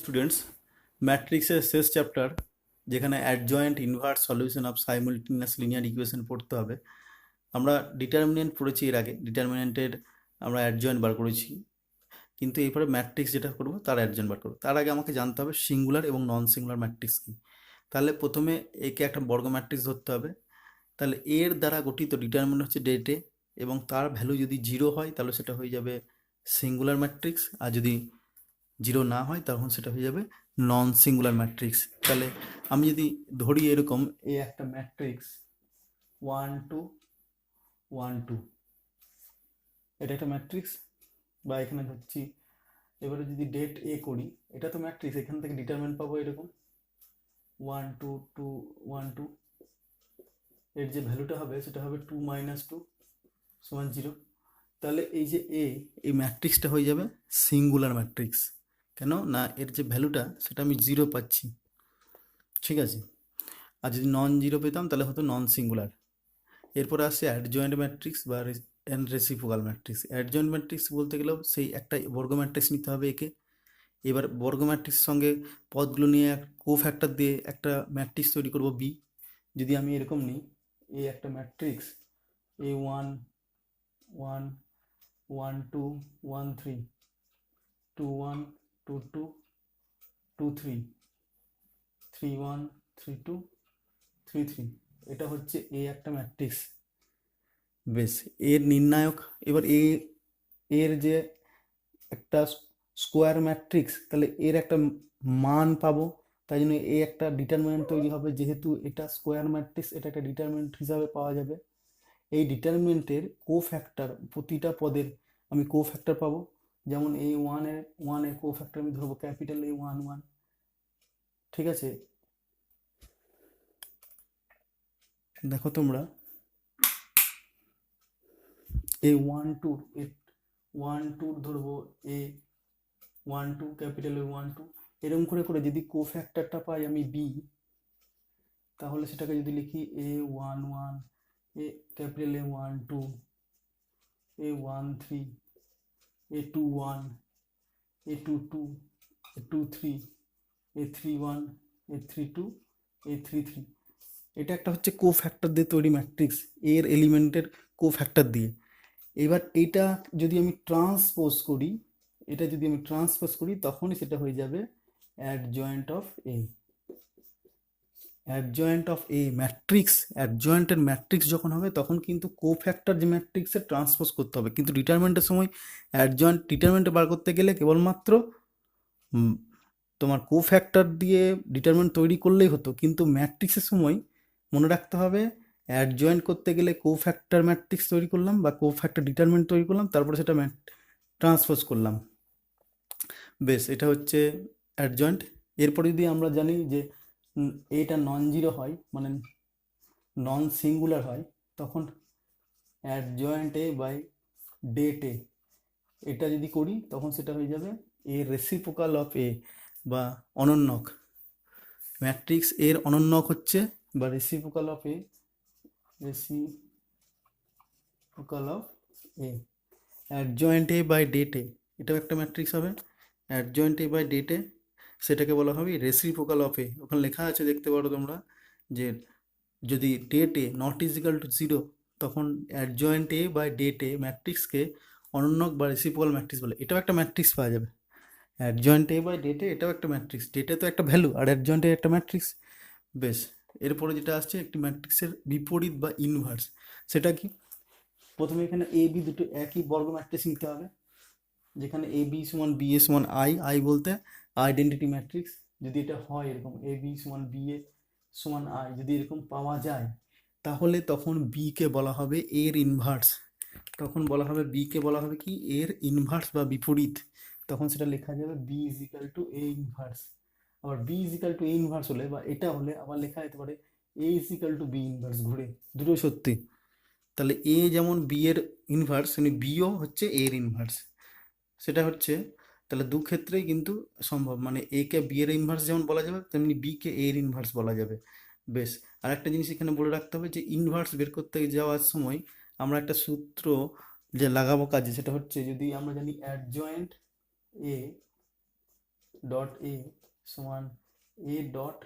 Students, ম্যাট্রিক্সের শেষ chapter যেখানে adjoint inverse solution of simultaneous linear equation পড়তে হবে। আমরা ডিটারমিনেন্ট পড়েছি এর আগে, ডিটারমিনেন্টের আমরা অ্যাডজয়েন্ট বার করেছি, কিন্তু এরপরে ম্যাট্রিক্স যেটা করবো তার অ্যাডজয়েন্ট বার করবো। তার আগে আমাকে জানতে হবে সিঙ্গুলার এবং নন সিঙ্গুলার ম্যাট্রিক্স কি। তাহলে প্রথমে একে একটা বর্গ ম্যাট্রিক্স ধরতে হবে। তাহলে এর দ্বারা গঠিত ডিটারমিনেন্ট হচ্ছে ডেটে, এবং তার ভ্যালু যদি জিরো হয় তাহলে সেটা হয়ে যাবে সিঙ্গুলার ম্যাট্রিক্স, আর যদি জিরো না হয় তখন সেটা হয়ে যাবে নন সিঙ্গুলার ম্যাট্রিক্স। তাহলে আমি যদি ধরি এরকম এ একটা ম্যাট্রিক্স 1 2 1 2, এটা একটা ম্যাট্রিক্স, বা এখানে ধরছি। এবারে যদি ডেট এ করি, এটা তো ম্যাট্রিক্স, এখান থেকে ডিটারমিনেন্ট পাবো এরকম 1 2 2 1 2। এর যে ভ্যালুটা হবে সেটা হবে 2 - 2 = 0। তাহলে এই যে এই ম্যাট্রিক্সটা হয়ে যাবে সিঙ্গুলার ম্যাট্রিক্স। কেন না, এর যে ভ্যালুটা সেটা আমি জিরো পাচ্ছি, ঠিক আছে। আর যদি নন জিরো পেতাম তাহলে হতো নন সিঙ্গুলার। এরপরে আসছে অ্যাডজয়েন্ট ম্যাট্রিক্স বা রেসিপ্রোকাল ম্যাট্রিক্স। অ্যাডজয়েন্ট ম্যাট্রিক্স বলতে গেলেও সেই একটা বর্গ ম্যাট্রিক্স নিতে হবে একে। এবার বর্গ ম্যাট্রিক্সের সঙ্গে পদগুলো নিয়ে কো ফ্যাক্টর দিয়ে একটা ম্যাট্রিক্স তৈরি করব বি। যদি আমি এরকম নিই, এই একটা ম্যাট্রিক্স A1 1 1 2 1 3 2 1 2 2 2 3 3 1 3 2 3 3, এটা হচ্ছে এ একটা ম্যাট্রিক্স। বেশ, এর নির্ণায়ক, এবার এর যে একটা স্কোয়ার ম্যাট্রিক্স, তাহলে এর একটা মান পাবো। তাই জন্য এ একটা ডিটারমিনেন্ট তৈরি হবে, যেহেতু এটা স্কোয়ার ম্যাট্রিক্স, এটা একটা ডিটারমিনেন্ট হিসাবে পাওয়া যাবে। এই ডিটারমিনেন্টের কো ফ্যাক্টর, প্রতিটা পদের আমি কো ফ্যাক্টর পাবো। যেমন এই ওয়ানের কো ফ্যাক্টর আমি ধরবো ক্যাপিটাল A11, ঠিক আছে। দেখো তোমরা A12 ধরবো A12 ক্যাপিটাল A12, এরকম করে করে যদি কো ফ্যাক্টরটা পাই আমি বি, তাহলে সেটাকে যদি লিখি A11 এ capital A12 A13 A21 A22 A23 A31 A32 A33, এটা একটা হচ্ছে কো ফ্যাক্টর দিয়ে তৈরি ম্যাট্রিক্স, এর এলিমেন্টের কো ফ্যাক্টর দিয়ে। এবার এটা যদি আমি ট্রান্সপোজ করি, তখনই সেটা হয়ে যাবে adjoint of A. Adjoint of A matrix, অ্যাডজয়েন্টের ম্যাট্রিক্স যখন হবে তখন কিন্তু কো ফ্যাক্টর যে ম্যাট্রিক্সে ট্রান্সপোজ করতে হবে, কিন্তু ডিটারমিনেন্টের সময় ডিটারমিনেন্ট বার করতে গেলে কেবলমাত্র তোমার কো ফ্যাক্টর দিয়ে ডিটারমিনেন্ট তৈরি করলেই হতো, কিন্তু ম্যাট্রিক্সের সময় মনে রাখতে হবে অ্যাডজয়েন্ট করতে গেলে কো ফ্যাক্টর ম্যাট্রিক্স তৈরি করলাম বা কো ফ্যাক্টর ডিটারমিনেন্ট তৈরি করলাম, তারপরে সেটা ট্রান্সপোজ করলাম। বেশ, এটা হচ্ছে অ্যাডজয়েন্ট। এরপরে যদি আমরা জানি যে এটা নন জিরো হয়, মানে নন সিঙ্গুলার হয়, তখন অ্যাডজয়েন্ট এ বাই ডেট এ, এটা যদি করি তখন সেটা হয়ে যাবে এ রেসিপ্রোকাল অফ এ বা অনন্যক। ম্যাট্রিক্স এর অনন্যক হচ্ছে বা reciprocal of A, reciprocal of A. Adjoint A by det A, এটাও একটা ম্যাট্রিক্স হবে। Adjoint A by det A, সেটাকে বলা হবে রেসিপ্রোকাল অফ এ। ওখানে লেখা আছে, দেখতে পারো তোমরা, যে যদি det A not is equal to zero, তখন adjoint A by det A ম্যাট্রিক্সকে অনন্যক বা রেসিপ্রোকাল ম্যাট্রিক্স বলে। এটাও একটা ম্যাট্রিক্স পাওয়া যাবে। Adjoint A by det A, এটাও একটা ম্যাট্রিক্স। ডেটে তো একটা ভ্যালু আর অ্যাডজয়েন্ট এ একটা ম্যাট্রিক্স। বেশ, এরপরে যেটা আসছে একটি ম্যাট্রিক্সের বিপরীত বা ইনভার্স, সেটা কি? প্রথমে এখানে এ বি দুটো একই বর্গ ম্যাট্রিক্স নিতে হবে, যেখানে এ বি সমান বি এ সমান আই, আই বলতে আইডেন্টিটি ম্যাট্রিক্স। যদি এটা হয় এরকম এ বি সমান বি এ সমান আই, যদি এরকম পাওয়া যায়, তাহলে তখন বি কে বলা হবে এর ইনভার্স। তখন বলা হবে বি কে বলা হবে কি এর ইনভার্স বা বিপরীত। তখন সেটা লেখা যাবে B is equal to A inverse. আবার B is equal to A inverse হলে বা এটা হলে আবার লেখা যেতে পারে A is equal to B inverse, ঘুরে দুটো সত্যি। তাহলে এ যেমন বি এর ইনভার্স, মানে বিও হচ্ছে এর ইনভার্স। সেটা হচ্ছে, তাহলে দু ক্ষেত্রেই কিন্তু সম্ভব, মানে এ কে বি এর ইনভার্স যেমন বলা যাবে, তেমনি বি কে এর ইনভার্স বলা যাবে। বেশ, আর একটা জিনিস এখানে বলে রাখতে হবে যে ইনভার্স বের করতে যাওয়ার সময় আমরা একটা সূত্র যে লাগাবো কাজে, সেটা হচ্ছে যদি আমরা জানি অ্যাডজয়েন্ট এ ডট এ সমান এ ডট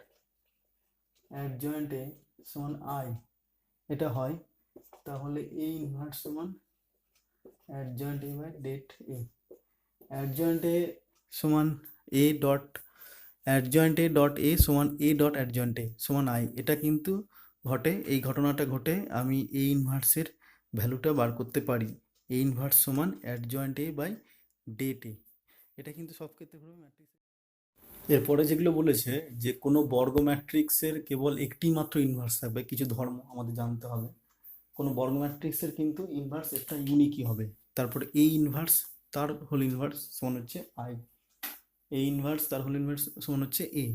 অ্যাডজয়েন্ট এ সমান আই এটা হয়, তাহলে এ ইনভার্স সমান adjoint A by det A. Adjoint A সমান A dot adjoint A dot A সমান এ ডট অ্যাডজয়েন্ট এ সমান আই, এটা কিন্তু ঘটে, এই ঘটনাটা ঘটে আমি এ ইনভার্সের ভ্যালুটা বার করতে পারি। এ ইনভার্স সমান অ্যাডজয়েন্ট এ বাই ডেট এ, এটা কিন্তু সব ক্ষেত্রে হবে ম্যাট্রিক্স। এরপরে যেগুলো বলেছে যে কোনো বর্গ ম্যাট্রিক্সের কেবল একটি মাত্র ইনভার্স থাকবে, কিছু ধর্ম আমাদের জানতে হবে। কোনো বর্গ ম্যাট্রিক্সের কিন্তু ইনভার্স একটা ইউনিকই হবে। তারপরে এই ইনভার্স তার হোল ইনভার্স সমান হচ্ছে আই, এই ইনভার্স তার হোল ইনভার্স সমান হচ্ছে এ,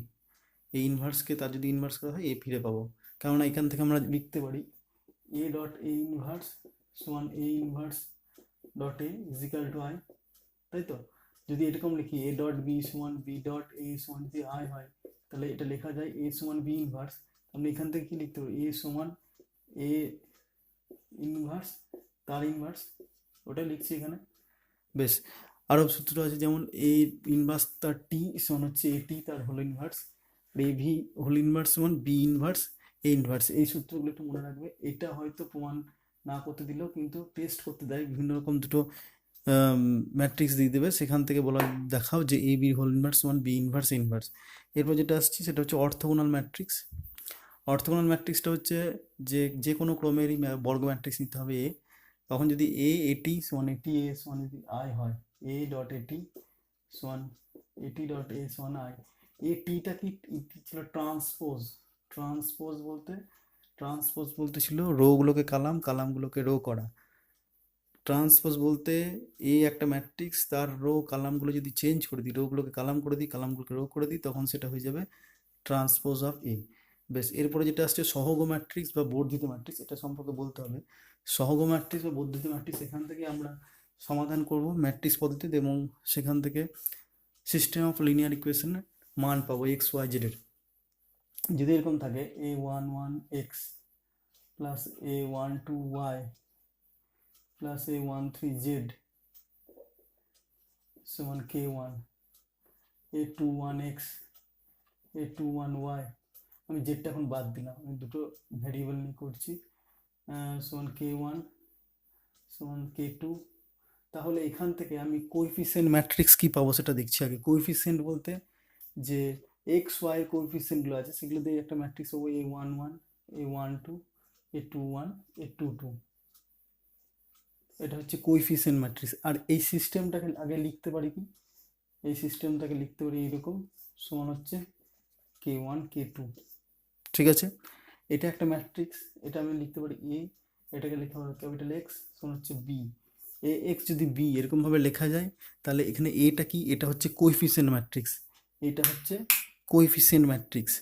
এই ইনভার্সকে তার যদি ইনভার্স করা হয় এ ফিরে পাবো। কেননা এখান থেকে আমরা লিখতে পারি এ ডট এ ইনভার্স সমান A inverse dot A is equal to I, তাই তো? যদি এরকম লিখি এ ডট বি সমান বি ডট এ সমান যদি আই হয়, তাহলে এটা লেখা যায় এ সমান বি ইনভার্স। আমরা এখান থেকে কি লিখতে পারি, এ সমান এ ইনভার্স তার ইনভার্স, ওটা লিখছি এখানে। বেশ, আরও সূত্র আছে, যেমন এ ইনভার্স তার টি সমান হচ্ছে এ টি তার whole inverse, A V whole inverse সমান বি ইনভার্স এ ইনভার্স। এই সূত্রগুলো একটু মনে রাখবে। এটা হয়তো প্রমাণ না করতে দিলেও কিন্তু টেস্ট করতে দেয়, বিভিন্ন রকম দুটো ম্যাট্রিক্স দিয়ে দেবে, সেখান থেকে বলা দেখাও যে এ বি হোল ইনভার্স সমান বি ইনভার্স ইনভার্স। এরপর যেটা আসছে সেটা হচ্ছে অর্থগোনাল ম্যাট্রিক্স। অর্থগোনাল ম্যাট্রিক্সটা হচ্ছে যে যে কোনো ক্রমেরই বর্গ ম্যাট্রিক্স নিতে হবে এ, তখন যদি এ এটি সমান এটি এ সমান যদি আই হয়, এ ডট এটি সমান এটি ডট এ সমান আই। এ টিটা কি ছিল ট্রান্সপোজ, ট্রান্সপোজ বলতে ছিল রোগুলোকে কালাম, কালামগুলোকে রো করা। ট্রান্সপোজ বলতে এই একটা ম্যাট্রিক্স তার রো কালামগুলো যদি চেঞ্জ করে দিই, রোগুলোকে কালাম করে দিই, কালামগুলোকে রো করে দিই, তখন সেটা হয়ে যাবে ট্রান্সপোজ অফ এ। বেশ, এরপরে যেটা আসছে সহগ ম্যাট্রিক্স বা বর্ধিত ম্যাট্রিক্স, এটা সম্পর্কে বলতে হবে। সহগ ম্যাট্রিক্স বা বর্ধিত ম্যাট্রিক্স, এখান থেকে আমরা সমাধান করব ম্যাট্রিক্স পদ্ধতিতে, এবং সেখান থেকে সিস্টেম অফ লিনিয়ার ইকুয়েশনের মান পাবো এক্স ওয়াই জেডের। যদি এরকম থাকে এ ওয়ান ওয়ান এক্স প্লাস এ ওয়ান টু ওয়াই প্লাস এ ওয়ান থ্রি জেড সমান কে ওয়ান, এ টু ওয়ান এক্স এ টু ওয়ান ওয়াই, আমি জেডটা এখন বাদ দিলাম, আমি দুটো ভ্যারিয়েবল নিয়ে করছি, সমান কে ওয়ান সমান কে টু। তাহলে এখান থেকে আমি কোএফিসিয়েন্ট ম্যাট্রিক্স কি পাবো সেটা দেখছি আগে। কোএফিসিয়েন্ট বলতে যে এক্স ওয়াই কোএফিসিয়েন্টগুলো আছে সেগুলো দিয়ে একটা ম্যাট্রিক্স পাবো, এ ওয়ান ওয়ান এ ওয়ান টু এ টু ওয়ান এ টু টু, এটা হচ্ছে কোএফিসিয়েন্ট ম্যাট্রিক্স। আর এই সিস্টেমটাকে আগে লিখতে পারি কি, এই সিস্টেমটাকে লিখতে পারি এইরকম, সমান হচ্ছে কে ওয়ান কে টু, ঠিক আছে? এটা একটা ম্যাট্রিক্স, এটা আমি লিখতে পারি এ, এটাকে লিখতে পারি ক্যাপিটাল এক্স সমান হচ্ছে বি। এ এক্স যদি বি এরকমভাবে লেখা যায়, তাহলে এখানে এটা কি, এটা হচ্ছে কোএফিসিয়েন্ট ম্যাট্রিক্স, এটা হচ্ছে কোএফিসিয়েন্ট ম্যাট্রিক্স,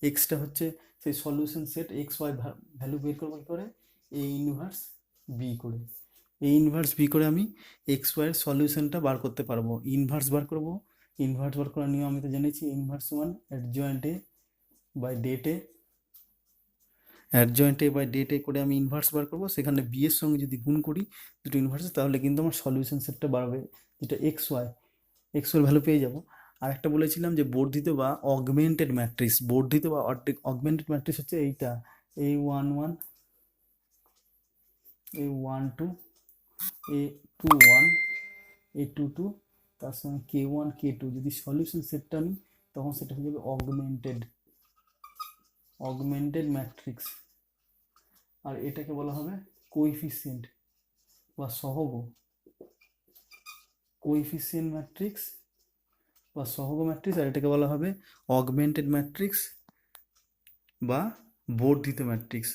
এক্সটা হচ্ছে সেই solution set, X Y value বের করবো করে এ ইনভার্স বি করে, এ ইনভার্স বি করে আমি এক্স ওয়াইয়ের সলিউশনটা বার করতে পারবো। ইনভার্স বার করবো, ইনভার্স বার করার নিয়ম আমি তো জেনেছি, inverse one adjoint A by det A, adjoint A by det A করে আমি ইনভার্স বার করবো, সেখানে বি এর সঙ্গে যদি গুণ করি দুটো ইনভার্স, তাহলে কিন্তু আমার সলিউশন সেটটা বাড়বে, যেটা এক্স ওয়াই ভ্যালু পেয়ে যাবো। আর একটা বলেছিলাম যে বর্ধিত বা অগমেন্টেড ম্যাট্রিক্স, বর্ধিত বা অগমেন্টেড ম্যাট্রিক্স হচ্ছে এইটা, এ ওয়ান ওয়ান এ ওয়ান টু এ টু ওয়ান এ টু টু, তার সঙ্গে কে ওয়ান কে টু, যদি সলিউশন সেটটা নিই তখন সেটা হয়ে যাবে অগমেন্টেড ম্যাট্রিক্স। আর এটাকে বলা হবে কোএফিসিয়েন্ট বা সহগ, কোএফিসিয়েন্ট ম্যাট্রিক্স বা সহগ ম্যাট্রিক্স, আর এটাকে বলা হবে অগমেন্টেড ম্যাট্রিক্স বা বর্ধিত ম্যাট্রিক্স।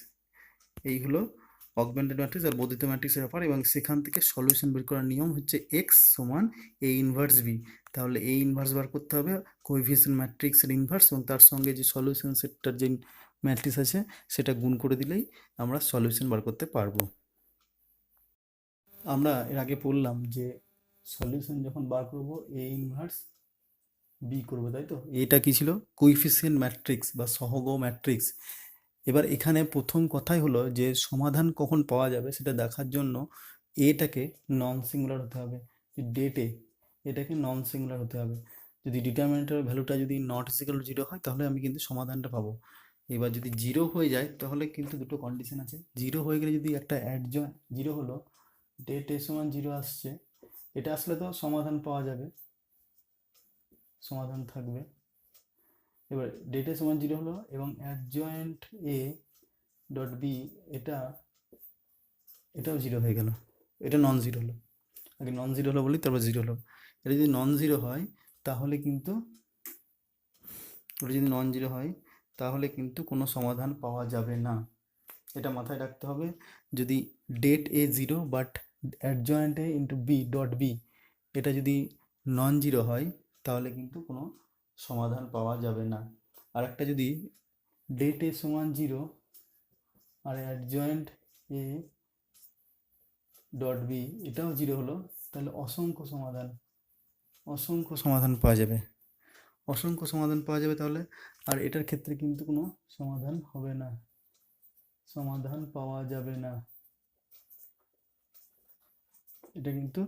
এই হলো অগমেন্টেড ম্যাট্রিক্স আর বর্ধিত ম্যাট্রিক্সের ব্যাপার, এবং সেখান থেকে সলিউশন বের করার নিয়ম হচ্ছে এক্স সমান এ ইনভার্স বি। তাহলে এ ইনভার্স বার করতে হবে কোএফিসিয়েন্ট ম্যাট্রিক্সের ইনভার্স, এবং তার সঙ্গে যে সলিউশন সেটটার যে ম্যাট্রিক্স আছে সেটা গুণ করে দিলেই আমরা সলিউশন বার করতে পারবো। আমরা এর আগে পড়লাম যে সলিউশন যখন বার করবো এ ইনভার্স বি করবো, তাই তো? এটা কি ছিল, কোএফিসিয়েন্ট ম্যাট্রিক্স বা সহগ ম্যাট্রিক্স। এবার এখানে প্রথম কথাই হলো যে সমাধান কখন পাওয়া যাবে সেটা দেখার জন্য এটাকে নন সিঙ্গুলার হতে হবে, ডেটে এটাকে নন সিঙ্গুলার হতে হবে। যদি ডিটারমিনেন্টের ভ্যালুটা যদি নট ইকুয়াল টু 0 হয় তাহলে আমি কিন্তু সমাধানটা পাবো। এবার যদি 0 হয়ে যায় তাহলে কিন্তু দুটো কন্ডিশন আছে। 0 হয়ে গেলে যদি একটা অ্যাডজয়েন্ট 0 হলো, ডেট এ সমান 0 আসছে, এটা আসলে তো সমাধান পাওয়া যাবে, সমাধান থাকবে। এবার ডেট এ সমান 0 হলো এবং অ্যাডজয়েন্ট এ ডট বি এটাও 0 হয়ে গেল, এটা নন জিরো হলো। আগে নন জিরো হলো বলি, তারপর 0 হলো। এটা যদি নন জিরো হয় তাহলে কিন্তু কোনো সমাধান পাওয়া যাবে না। এটা মাথায় রাখতে হবে। যদি det A 0 but adjoint A into B dot B এটা যদি নন জিরো হয় তাহলে কিন্তু কোনো সমাধান পাওয়া যাবে না। আর একটা যদি ডেট এ সমান 0 আর অ্যাডজয়েন্ট এ ডট বি এটাও 0 হলো, তাহলে অসংখ্য সমাধান পাওয়া যাবে, তাহলে। আর এটার ক্ষেত্রে কিন্তু কোনো সমাধান হবে না, সমাধান পাওয়া যাবে না, এটা কিন্তু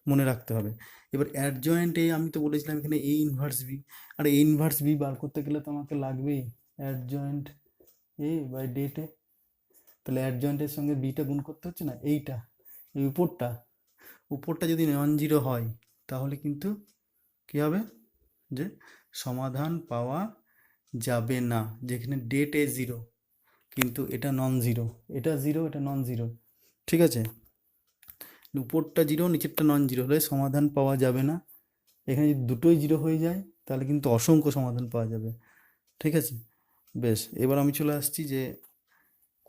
মনে রাখতে হবে। এবার অ্যাডজয়েন্ট এ আমি তো বলেছিলাম এখানে A inverse B, R A inverse B বার করতে গেলে তো আমাকে লাগবেই অ্যাডজয়েন্ট এ বাই ডেট এ। তাহলে অ্যাডজয়েন্টের সঙ্গে বিটা গুণ করতে হচ্ছে না, এইটা এই উপরটা যদি নন জিরো হয় তাহলে কিন্তু কী হবে, যে সমাধান পাওয়া যাবে না। যেখানে ডেট এ 0 কিন্তু এটা নন জিরো, এটা 0 এটা নন জিরো, ঠিক আছে। উপরটা 0 নিচেরটা নন জিরো হলে সমাধান পাওয়া যাবে না। এখানে যদি দুটোই 0 হয়ে যায় তাহলে কিন্তু অসংখ্য সমাধান পাওয়া যাবে, ঠিক আছে। বেশ, এবার আমি চলে আসছি যে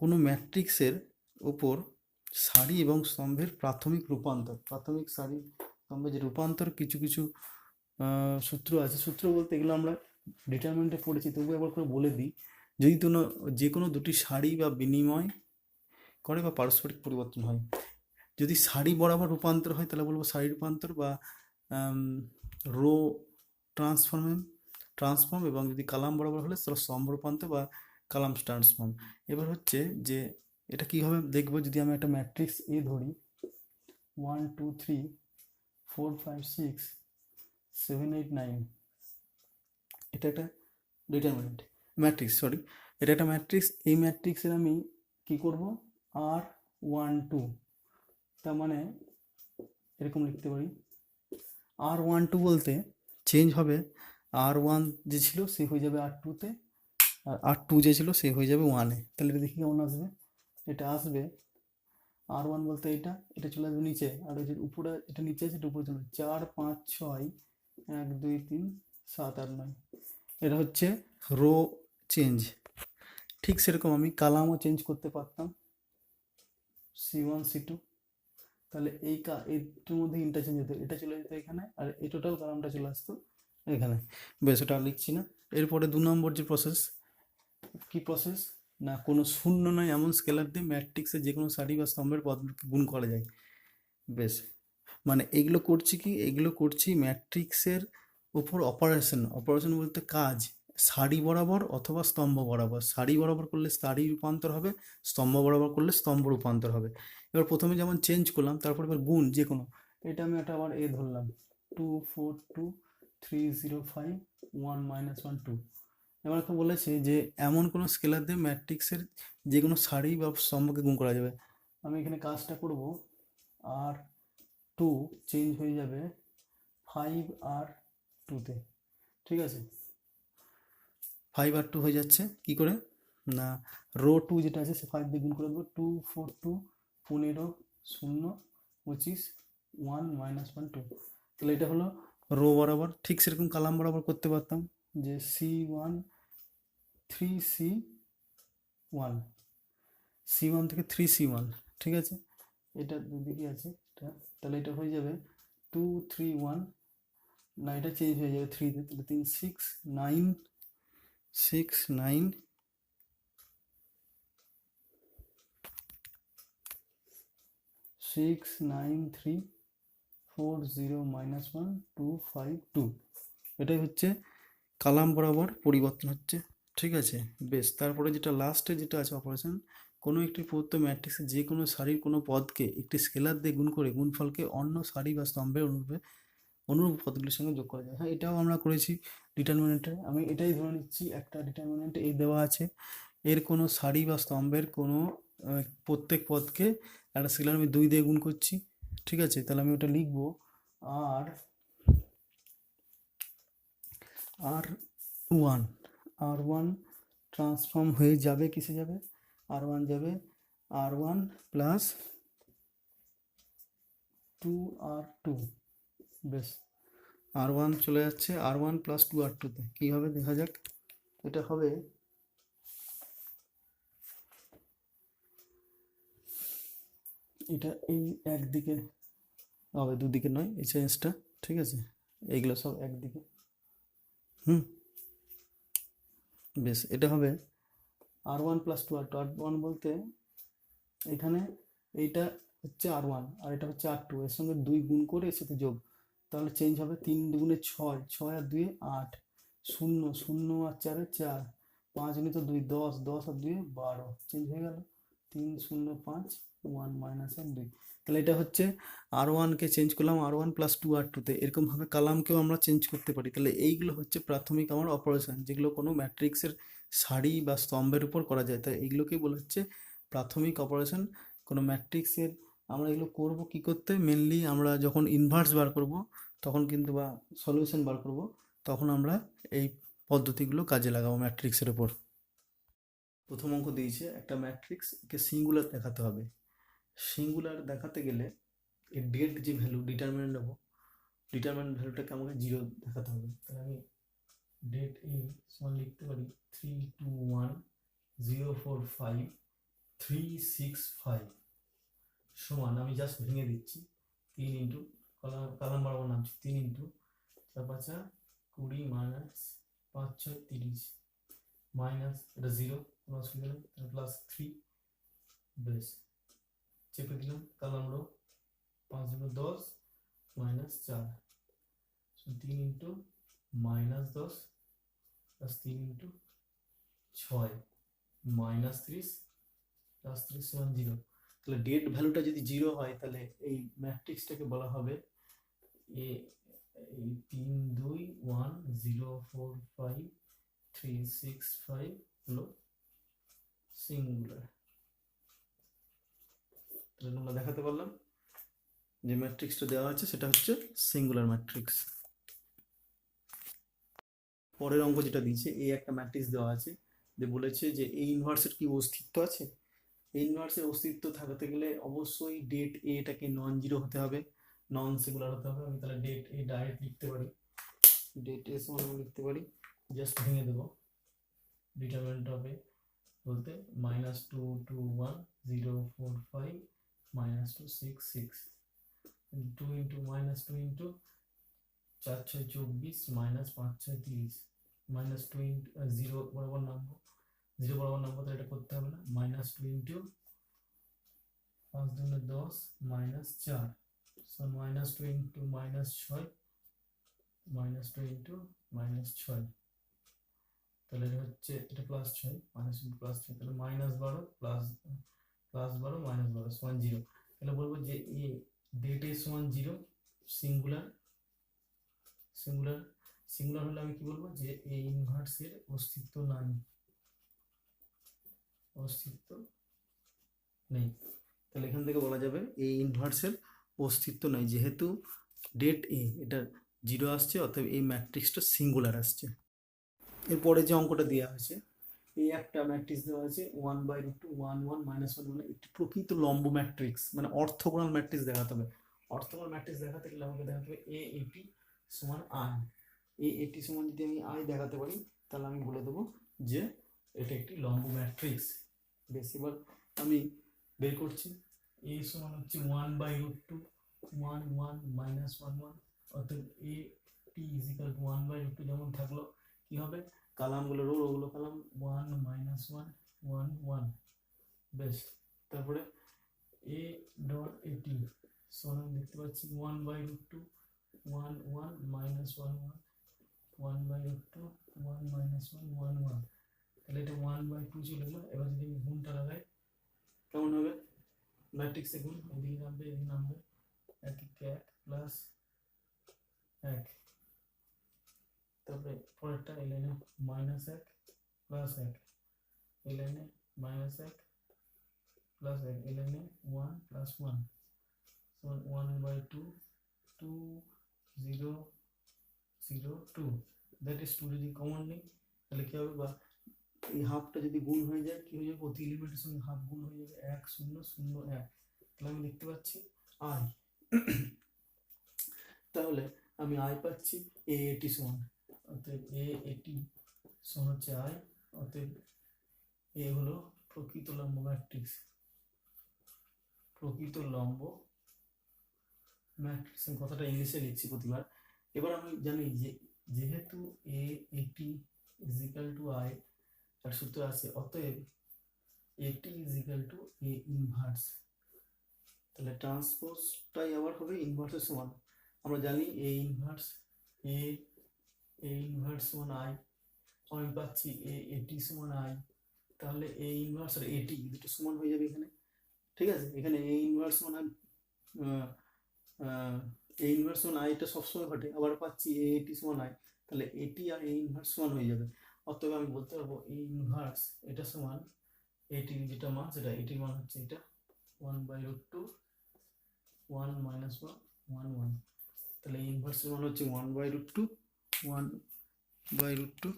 কোনো ম্যাট্রিক্সের ওপর সারি এবং স্তম্ভের প্রাথমিক সারি স্তম্ভের যে রূপান্তর, কিছু কিছু সূত্র আছে। সূত্র বলতে এগুলো আমরা ডিটারমিনেন্টে পড়েছি, তবু একবার করে বলে দিই। যদি যে কোনো দুটি সারি বা বিনিময় করে বা পারস্পরিক পরিবর্তন হয়, যদি সারি বরাবর রূপান্তর হয় তাহলে বলবো সারি রূপান্তর বা রো ট্রান্সফর্ম, এবং যদি কালাম বরাবর হলে তাহলে স্তম্ভ রূপান্তর বা কালাম ট্রান্সফর্ম। এবার হচ্ছে যে এটা কীভাবে দেখবো, যদি আমি একটা ম্যাট্রিক্স এ ধরি 1 2 3 4 5 6 7 8 9, এটা একটা ডিটারমিনেন্ট ম্যাট্রিক্স, এটা একটা ম্যাট্রিক্স। এই ম্যাট্রিক্সের আমি কি করব, R12, তার মানে এরকম লিখতে পারি, R12 বলতে চেঞ্জ হবে, R1 যে ছিল সে হয়ে যাবে R2-তে, আর R2 যে ছিল সে হয়ে যাবে 1-এ। তাহলে এটা দেখি কেমন আসবে, এটা আসবে R1 বলতে এটা চলে আসবে নিচে, আর ওই যে উপরে এটা নিচে আছে এটা উপরে চলে 4 5 6 1 2 3 7 8 9, এটা হচ্ছে রো চেঞ্জ। ঠিক সেরকম আমি কালামও চেঞ্জ করতে পারতাম, C1 C2, তাহলে এইটার মধ্যে ইন্টারচেঞ্জ হতো, এটা চলে যেত এখানে আর এই টোটাল কালামটা চলে আসতো এখানে। বেশ, ওটা লিখছি না। এরপরে 2 নম্বর যে প্রসেস, কি প্রসেস না, কোনো শূন্য নয় এমন স্কেলার দিয়ে ম্যাট্রিক্সের যে কোনো সারি বা স্তম্ভের পদকে গুণ করা যায়। বেশ, মানে এগুলো করছি ম্যাট্রিক্সের উপর অপারেশন বলতে কাজ, সারি বরাবর অথবা স্তম্ভ বরাবর। সারি বরাবর করলে সারি রূপান্তর হবে, স্তম্ভ বরাবর করলে স্তম্ভ রূপান্তর হবে। এবার প্রথমে যেমন চেঞ্জ করলাম, তারপর এবার গুণ যে কোনো, এটা আমি একটা আবার ধরলাম 2 4 2 3 0 5 1 -1 2। এবার তো বলেছে যে এমন কোনো স্কেলার দিয়ে ম্যাট্রিক্সের যে কোনো সারি বা স্তম্ভকে গুণ করা যাবে। আমি এখানে কাজটা করব, R2 চেঞ্জ হয়ে যাবে 5R2-তে, ঠিক আছে। 5R2 হয়ে যাচ্ছে কি করে না, রো 2 যেটা আছে সে 5 দিয়ে গুণ করে দেবো, 2 4 2 15 0 25 1 -1 2। তাহলে এটা হলো রো বরাবর। ঠিক সেরকম কালাম বরাবর করতে পারতাম, যে C1 3C1 C1 থেকে 3C1, ঠিক আছে। এটা দুদিকে আছে এটা, তাহলে এটা হয়ে যাবে 2 3 1, না এটা চেঞ্জ হয়ে যাবে 3-তে, তাহলে 3 6 9 6 9 6 9 3 4 0 -1 2 5 2। এটাই হচ্ছে কালাম বরাবর পরিবর্তন হচ্ছে, ঠিক আছে। বেশ, তারপরে যেটা লাস্টে যেটা আছে অপারেশন, কোনো একটি প্রদত্ত ম্যাট্রিক্সের যে কোনো সারির কোনো পদকে একটি স্কেলার দিয়ে গুণ করে গুণফলকে অন্য সারি বা স্তম্ভের অনুরূপে অনুরূপ পদগুলির সঙ্গে যোগ করা যায়। হ্যাঁ, এটাও আমরা করেছি ডিটারমিনেন্টে। আমি এটাই ধরে নিচ্ছি একটা ডিটারমিনেন্ট এই দেওয়া আছে, এর কোনো সারি বা স্তম্ভের কোনো প্রত্যেক পদকে একটা স্কেলার আমি 2 দিয়ে গুণ করছি, ঠিক আছে? তাহলে আমি ওটা লিখবো আর R1 R1 ট্রান্সফর্ম হয়ে যাবে, কিসে যাবে? R1 যাবে R1 প্লাস 2R2। বেশ, R1 চলে যাচ্ছে R1 প্লাস 2R2-তে। কী হবে দেখা যাক। এটা হবে এটা এই একদিকে হবে, দুদিকে নয় এই চেঞ্জটা, ঠিক আছে? এইগুলো সব একদিকে। বেশ, এটা হবে R1 প্লাস 2R2। R1 বলতে এখানে এইটা হচ্ছে R1 আর এটা হচ্ছে R2, এর সঙ্গে 2 গুণ করে এর সাথে যোগ, তাহলে চেঞ্জ হবে 3 দুগুণে 6, 6 আর 2 8, 0 0 আর 4 4, 5 গুণিত 2 10, 10 আর 2 12, চেঞ্জ হয়ে গেল 3 0 5 1 মাইনাস 2। তাহলে এটা হচ্ছে R1-কে চেঞ্জ করলাম R1 প্লাস 2R2-তে। এরকমভাবে কালামকেও আমরা চেঞ্জ করতে পারি। তাহলে এইগুলো হচ্ছে প্রাথমিক আমার অপারেশন, যেগুলো কোনো ম্যাট্রিক্সের সারি বা স্তম্ভের উপর করা যায়। তাই এইগুলোকেই বলা হচ্ছে প্রাথমিক অপারেশন কোনো ম্যাট্রিক্সের। আমরা এগুলো করব কি করতে, মেনলি আমরা যখন ইনভার্স বার করব তখন কিন্তু, বা সলিউশন বার করব, তখন আমরা এই পদ্ধতিগুলো কাজে লাগাবো ম্যাট্রিক্সের উপর। প্রথম অঙ্ক দিয়েছে একটা ম্যাট্রিক্সকে সিঙ্গুলার দেখাতে হবে। সিঙ্গুলার দেখাতে গেলে এর ডেট যে ভ্যালু ডিটারমিনেন্ট নেবো, ডিটারমিনেন্ট ভ্যালুটাকে আমাকে 0 দেখাতে হবে। তাহলে আমি ডেট এ সমান লিখতে পারি 3 2 1 0 4 5 3 6 5 সমান, আমি জাস্ট ভেঙে দিচ্ছি, 3 ইন্টু কলাম বরাবর নামছি, 3 ইন্টু 4 5 20 মাইনাস 5 6 30 মাইনাস এটা 0, কোনো অসুবিধা নেই, প্লাস 3। বেশ, চেপে দিলাম column rho, 5 10 minus 4, 3 into minus 10 plus 3 into 6 minus 30 plus 30 সমান 0। তাহলে ডেট ভ্যালুটা যদি 0 হয় তাহলে এই ম্যাট্রিক্সটাকে বলা হবে এ 3 2 1 0 4 5 3 6 5 হলো সিঙ্গুলার। তাহলে আমরা দেখাতে পারলাম যে ম্যাট্রিক্সটা দেওয়া আছে সেটা হচ্ছে সিঙ্গুলার ম্যাট্রিক্স। পরের অঙ্ক যেটা দিয়েছে, এই একটা ম্যাট্রিক্স দেওয়া আছে, যে বলেছে যে এই ইনভার্সের কি অস্তিত্ব আছে। এই ইনভার্সের অস্তিত্ব থাকতে গেলে অবশ্যই ডেট এটাকে নন জিরো হতে হবে, নন সিঙ্গুলার হতে হবে। আমি তাহলে ডেট এ ডাইরেক্ট লিখতে পারি, ডেট এ সমান আমি লিখতে পারি, জাস্ট ভেঙে দেবো, ডিটারমিনেন্ট হবে বলতে -2 2 1 0 4 5 -2 6 6, 2 ইন্টু -2 ইন্টু 4 6 24 মাইনাস 5 6 30, -2 ইন্টু 0 বরাবর নামবো, 0 বরাবর নামবো, তাহলে এটা করতে হবে না, -2 into 5 2 10 minus 4, so -2 into -6 -2 into -6, তাহলে এটা হচ্ছে এটা প্লাস 6 মাইনাস ইন্টু প্লাস 6, তাহলে -12 প্লাস 12 -12 সমান 0। তাহলে বলবো যে এ ডেট এ সমান 0, সিঙ্গুলার। সিঙ্গুলার সিঙ্গুলার হলে আমি কি বলবো, যে এই ইনভার্সের অস্তিত্ব নাই, অস্তিত্ব নেই। তাহলে এখান থেকে বলা যাবে এই ইনভার্সের অস্তিত্ব নাই, যেহেতু ডেট এ এটা 0 আসছে, অতএব এই ম্যাট্রিক্সটা সিঙ্গুলার আসছে। এরপরে যে অঙ্কটা দেওয়া আছে, এই একটা ম্যাট্রিক্স দেওয়া আছে 1/√2 1 1 -1 মানে একটি প্রকৃত লম্ব ম্যাট্রিক্স, মানে অর্থোগোনাল ম্যাট্রিক্স দেখাতে হবে। অর্থোগোনাল ম্যাট্রিক্স দেখাতে গেলে আমাকে দেখাতে হবে এটি সমান আই। এটি সমান যদি আমি আই দেখাতে পারি তাহলে আমি বলে দেবো যে এটা একটি লম্ব ম্যাট্রিক্স। বেশ, এবার আমি বের করছি, এ সমান হচ্ছে 1/√2 1 1 -1 1, অর্থাৎ এ টি ইজ ইকুয়াল টু 1/√2 যেমন থাকলো, কি হবে কালামগুলো রোগুলো কালাম 1 -1 1 1। বেশ, তারপরে এ ডট এটি সমান দেখতে পাচ্ছি 1/√2 1 1 -1 1 1/√2 1 -1 1 1, তাহলে এটা 1/2 চলে গেল। এবার যদি আমি গুণটা লাগাই কেমন হবে, ম্যাট্রিক্সে গুণ, এদিকে নামবে এদিকে নামবে, 1 1 প্লাস এক, তারপরে পরেরটা এই লাইনে মাইনাস এক প্লাস এক, এই লাইনে মাইনাস এক প্লাস এক, এই লাইনে ওয়ান প্লাস ওয়ান সমান one by two, two zero zero two, that is two যদি কমন নেই তাহলে কি হবে, বা এই হাফটা যদি গুণ হয়ে যায় কি হয়ে যাবে, প্রতি এলিমেন্টের সঙ্গে হাফ গুণ হয়ে যাবে, এক শূন্য শূন্য এক, তাহলে আমি দেখতে পাচ্ছি আই। তাহলে আমি আই পাচ্ছি এ এটি সমান, অতএব এ এটি সমান হচ্ছে আই, অতএব এ হলো প্রকৃত লম্ব ম্যাট্রিক্স, প্রকৃত লম্ব ম্যাট্রিক্স। আমি কথাটা ইংলিশে লিখছি প্রতিবার। এবার আমি জানি যে যেহেতু এ এটি ইজ ইকাল টু আই তার সূত্র আছে, অতএব এটি is equal to A inverse, তাহলে ট্রান্সপোজটাই আবার হবে ইনভার্সের সমান। আমরা জানি এ ইনভার্স এ ইনভার্স সমান আই, আমি পাচ্ছি এ এটি সমান আই, তাহলে এ ইনভার্স আর এটি দুটো সমান হয়ে যাবে এখানে, ঠিক আছে। এখানে এ ইনভার্স সমান এ ইনভার্স সমান আই, এটা সবসময় ঘটে, আবার পাচ্ছি এ এটি সমান আই, তাহলে এটি আর এ ইনভার্স সমান হয়ে যাবে। অতএব আমি বলতে পারবো এ ইনভার্স এটা সমান এটি, যেটা মান সেটা এটির মান হচ্ছে এটা one by root two one minus one one one, তাহলে ইনভার্সের মান হচ্ছে one by root two one by root two,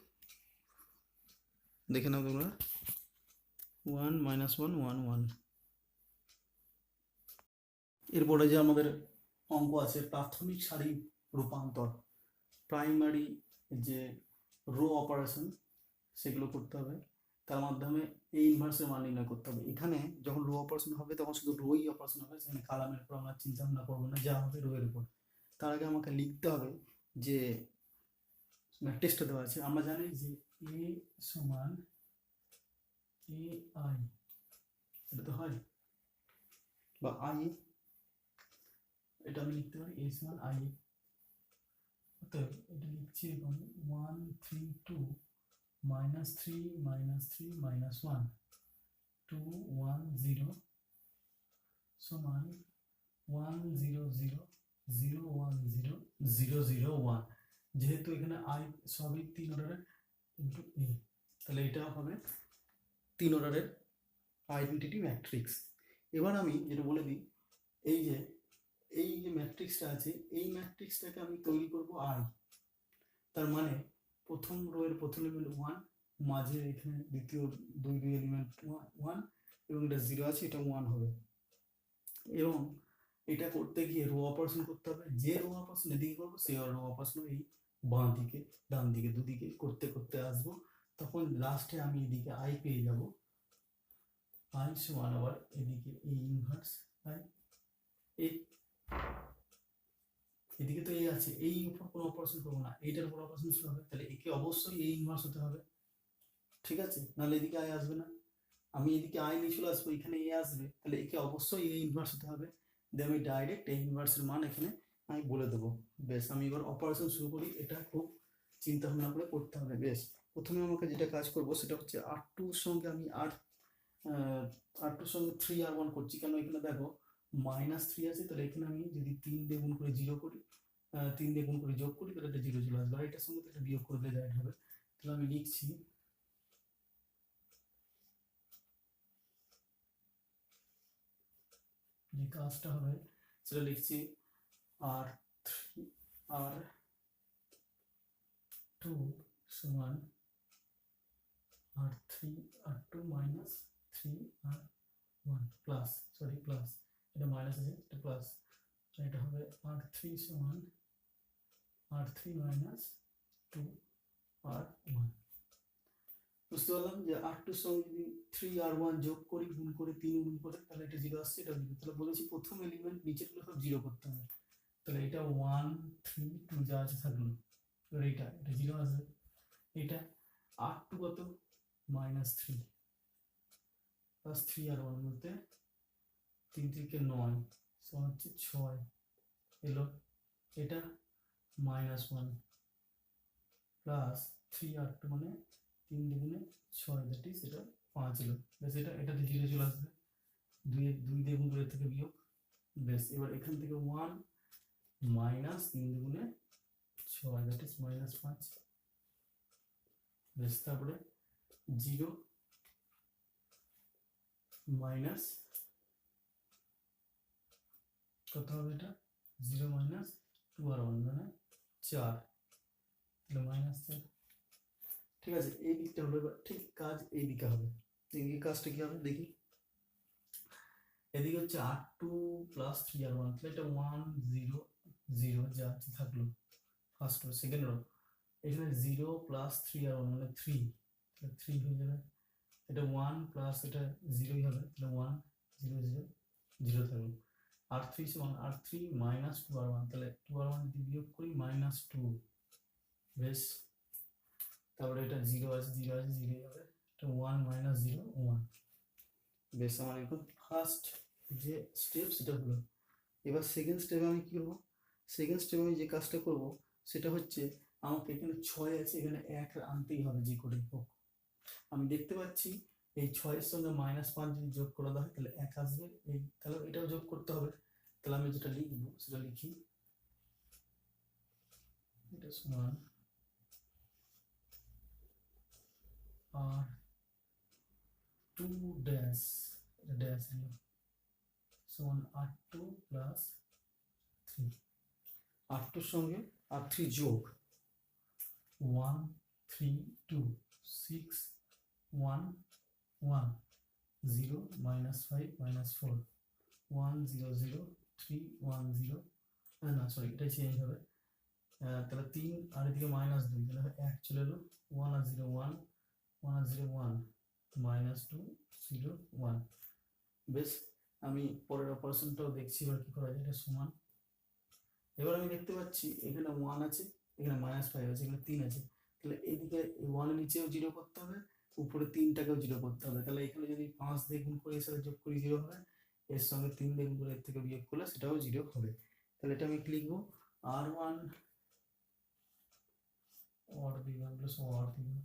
দেখে নাও তোমরা, one minus one one one. এরপরে যে আমাদের অঙ্ক আছে প্রাথমিক সারি রূপান্তর, প্রাইমারি যে রো অপারেশন সেগুলো করতে হবে, তার মাধ্যমে এই ইনভার্সের মান নির্ণয় করতে হবে। এখানে যখন রো অপারেশন হবে তখন শুধু রোই অপারেশন হবে, সেখানে কালামের উপর আমরা চিন্তা ভাবনা করবো না, যা হবে রো এর উপর। তার আগে আমাকে লিখতে হবে যে ম্যাট্রিক্সটা দেওয়া আছে, আমরা জানি যে এ সমান এ আই, এটা তো হয়, বা আই, এটা আমি লিখতে পারি এ সমান আই, অতএব এটা লিখছি এরকম one three two minus three minus one two one zero সমান one zero zero zero one zero zero zero one, যেহেতু এখানে আই সবই তিন অর্ডারের ইন্টু এ, তাহলে এটা হবে তিন অর্ডারের আইডেন্টিটি ম্যাট্রিক্স। এবার আমি যেটা বলে দিই, এই যে ম্যাট্রিক্সটা আছে এই ম্যাট্রিক্সটাকে আমি তৈরি করব আই, তার মানে প্রথম রো এর প্রথম এলিমেন্ট ওয়ান, মাঝে এখানে দ্বিতীয় দুই এলিমেন্ট ওয়ান, এবং এটা জিরো আছে, এটা ওয়ান হবে। এবং এটা করতে গিয়ে রো অপারেশন করতে হবে, যে রো অপারেশন এদিকে করবো সেই রো অপারেশন এই বাঁ দিকে ডান দিকে দুদিকে করতে করতে আসবো, তখন লাস্টে আমি এদিকে আই পেয়ে যাব, আই সমান আবার এদিকে এই ইনভার্স আই, এদিকে তো এই আছে, এই উপর কোনো অপারেশন করবো না, এইটার উপর অপারেশন শুরু হবে, তাহলে একে অবশ্যই এই ইনভার্স হতে হবে, ঠিক আছে, নাহলে এদিকে আই আসবে না। আমি এদিকে আই নিয়ে চলে আসবো, এখানে এ আসবে, তাহলে একে অবশ্যই এ ইনভার্স হতে হবে, দিয়ে আমি ডাইরেক্ট এই ইনভার্সের মান এখানে আমি বলে দেবো। বেশ, আমি এবার অপারেশন শুরু করি, এটা খুব চিন্তা ভাবনা করে করতে হবে। বেশ, প্রথমে আমাকে যেটা কাজ করবো সেটা হচ্ছে আর টুর সঙ্গে আমি আর টুর সঙ্গে থ্রি আর ওয়ান করছি, কেন এখানে দেখো মাইনাস থ্রি আছে, তাহলে এখানে আমি যদি তিন দিয়ে গুণ করে জিরো করি, তিন দিয়ে গুণ করে যোগ করি, তাহলে এটা জিরো চলে আসবে, আর এটার সঙ্গে এটা বিয়োগ করে দিলে ডাইরেক্ট হবে। তাহলে আমি লিখছি যে কাজটা হবে সেটা লিখছি আর থ্রি আর টু সমান আর থ্রি আর টু মাইনাস থ্রি আর ওয়ান প্লাস, সরি প্লাস, এটা মাইনাস আছে এটা প্লাস, এটা হবে আর থ্রি সমান আর থ্রি মাইনাস টু আর ওয়ান। বুঝতে পারলাম যে আর টুর সঙ্গে যদি থ্রি আর ওয়ান যোগ করি, গুণ করে তিন গুণ করে, তাহলে এটা জিরো আসছে, এটা জিরো, তাহলে বলেছি প্রথম এলিমেন্ট নিচেরগুলো সব জিরো করতে হবে, তাহলে এটা ওয়ান থ্রি টু যা আছে থাকলো, এবার এটা জিরো আসবে, এটা আর টু কত মাইনাস থ্রি প্লাস থ্রি আর ওয়ান বলতে তিন থেকে নয় সমান হচ্ছে ছয় এলো, এটা মাইনাস ওয়ান প্লাস থ্রি আর টু মানে তিন দুগুণে ছয়, দ্যাট ইজ এটা পাঁচ এলো। বেশ, এটাতে জিরো চলে আসবে, দুই দিয়ে গুণ করে থেকে বিয়োগ। বেশ, এবার এখান থেকে ওয়ান মাইনাস তিন দুগুণে 6 দ্যাট ইজ -5 বেশ তারপরে 0 মাইনাস কত হবে এটা 0 মাইনাস 2 আর 1 মানে 4 তাহলে -4 ঠিক আছে এই দিকটা হলো ঠিক কাজ এই দিকে হবে এই কাজটা কি হবে দেখি এদিকে হচ্ছে r2 প্লাস 3r1 তাহলে এটা 1 0 0 যা আছে থাকলো ফার্স্ট রো সেকেন্ড রো এখানে 0 প্লাস 3r1 মানে 3 তাহলে 3 হয়ে যাবে এটা 1 প্লাস এটা 0 হবে তাহলে 1 0 0 0 থাকলো r3 সমান r3 মাইনাস 2r1 তাহলে 2r1 যদি বিয়োগ করি -2 বেশ তারপরে এটা 0 আছে 0 আছে 0 হবে এটা 1 মাইনাস 0 1 বেশ আমার এখন ফার্স্ট যে স্টেপ সেটা হলো এবার সেকেন্ড স্টেপে আমি কি করব সেকেন্ড স্টেপে আমি যে কাজটা করব সেটা হচ্ছে আমাকে এখানে 6 আছে এখানে 1 আনতেই হবে যে করে হোক আমি দেখতে পাচ্ছি এই 6 এর সঙ্গে -5 যদি যোগ করে দেওয়া হয় তাহলে 1 আসবে এই তাহলে এটাও যোগ করতে হবে তাহলে আমি যেটা লিখব সেটা লিখি এটা সমান আর 2 ড্যাশ ড্যাশ হলো সমান r2 প্লাস 3 r2 এর সঙ্গে r3 যোগ 1 3 2 6 1 1 0 -5 -4 1 0 0 3 1 0 না সরি এটা চেঞ্জ হবে তাহলে 3 আর এদিকে -2 তাহলে 1 চলে এলো 1 আর 0 1 1 আর 0 1 -2 0 1 বেশ আমি পরের অপারেশনটাও দেখছি এবার কি করা যায় এটা সমান এবার আমি দেখতে পাচ্ছি এখানে 1 আছে এখানে -5 আছে এখানে 3 আছে তাহলে এইদিকে 1 এর নিচেও 0 করতে হবে উপরে 3টাকেও 0 করতে হবে তাহলে এখানে যদি 5 দিয়ে গুণ করে এর সাথে যোগ করি 0 হবে এর সঙ্গে 3 দিয়ে গুণ করে এর থেকে বিয়োগ করলে সেটাও 0 হবে তাহলে এটা আমি কি লিখব r1 or b1 plus or b1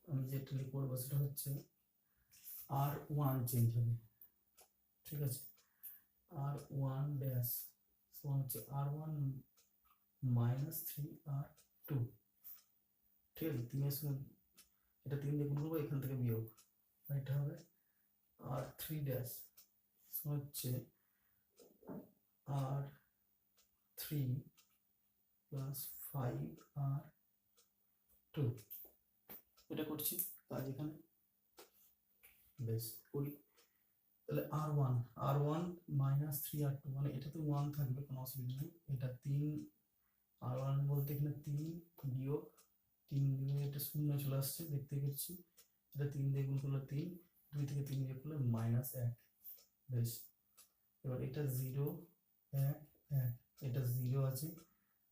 আমি যেটা লিখব সেটা হচ্ছে r1 চেঞ্জ হবে ঠিক আছে r1 ড্যাশ সমান হচ্ছে r1 মাইনাস 3r2 ঠিক আছে 3 এর সঙ্গে এটা 3 দিয়ে গুণ করবো এখান থেকে বিয়োগ এটা হবে r3 ড্যাশ সমান হচ্ছে r3 প্লাস 5r2 এটা করছি কাজ এখানে বেশ করি তাহলে r1 মাইনাস 3r2 মানে এটা তো 1 থাকবে কোনো অসুবিধা নেই এটা 3 r1 বলতে এখানে 3 বিয়োগ 3 দিয়ে এটা শূন্য চলে আসছে দেখতে পাচ্ছি এটা 3 দিয়ে গুণ করলে 3 2 থেকে 3 বিয়োগ করলে -1 বেশ এবার এটা 0 1 1 এটা 0 আছে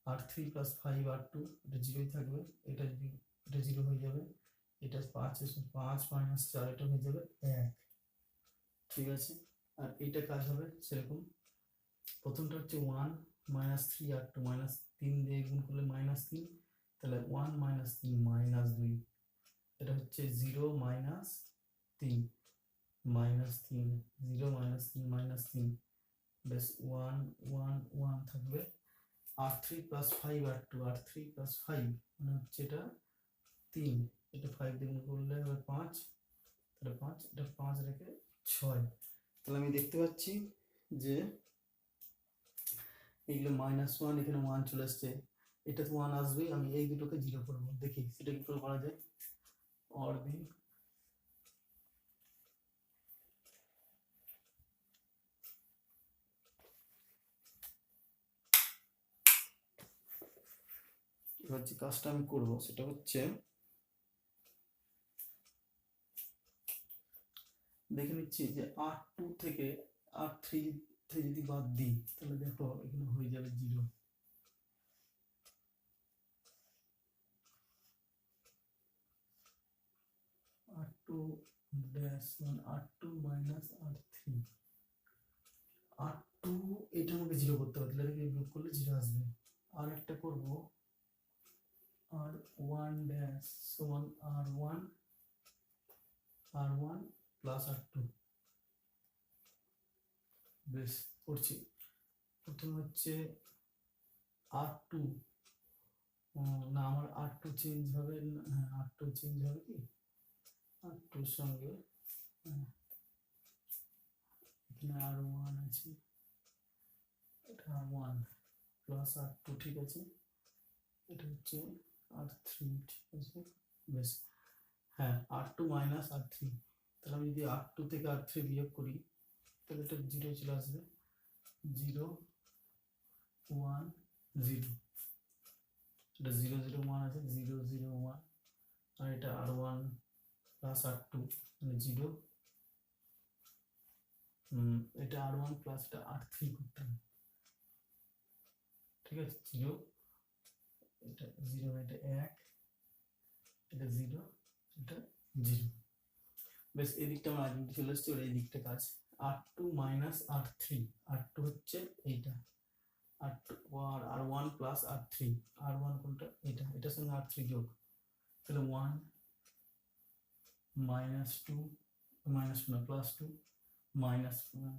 r3 প্লাস 5r2 এটা 0ই থাকবে এটা 0 হয়ে যাবে এটা 5 মাইনাস 4 এটা হয়ে যাবে 1 ঠিক আছে আর এটা কাজ হবে সেরকম প্রথমটা হচ্ছে 1 মাইনাস 3r2 মাইনাস 3 দিয়ে গুণ করলে -3 তাহলে 1 মাইনাস 3 -2 এটা হচ্ছে 0 মাইনাস 3 -3 0 মাইনাস 3 বেশ 1 1 1 থাকবে r3 প্লাস 5r3 প্লাস 5 মানে হচ্ছে এটা 3 এটা 5 দিয়ে গুণ করলে হবে 5 তাহলে 5 এটা 5 রেখে 6 তাহলে আমি দেখতে পাচ্ছি যে এইগুলো -1 এখানে 1 চলে আসছে এটা তো 1 আসবে আমি এই দুটোকে 0 করব দেখি সেটা কি করে করা যায় or b এবার যে কাজটা আমি করব সেটা হচ্ছে দেখে নিচ্ছি যে r2 থেকে r3 যদি বাদ দিই তাহলে দেখো এখানে হয়ে যাবে 0 r2 dash r2 minus r3 r2 এটা আমাকে 0 করতে হবে তাহলে এটাকে বিয়োগ করলে 0 আসবে আর একটা করব r1 ড্যাশ সমান r1 প্লাস r2 বেশ করছি প্রথমে হচ্ছে R2, না আমার R2 চেঞ্জ হবে না, হ্যাঁ R2 চেঞ্জ হবে কি, R2 এর সঙ্গে এখানে R1 আছে, এটা R1 প্লাস R2, ঠিক আছে, এটা হচ্ছে R3, ঠিক আছে, বেশ। হ্যাঁ R2 মাইনাস R3, তাহলে আমি যদি R2 থেকে R3 বিয়োগ করি তাহলে এটা 0 চলে আসবে, 0 1 0, এটা 0 0 1 আছে, 0 0 1, আর এটা R1 প্লাস R2 মানে 0, এটা R1 প্লাস এটা R3 করতে হবে, ঠিক আছে, 0 এটা 0, এটা 1, এটা 0, এটা 0, বেশ। এই দিকটা আমার আইডেন্টি চলে আসছে, এই দিকটা কাজ। R2 মাইনাস R3, R2 হচ্ছে এইটা, R2 আর R1 প্লাস R3, R1 কোনটা, এটা, এটার সঙ্গে R3 যোগ, তাহলে 1 মাইনাস 2, মাইনাস না প্লাস 2, মাইনাস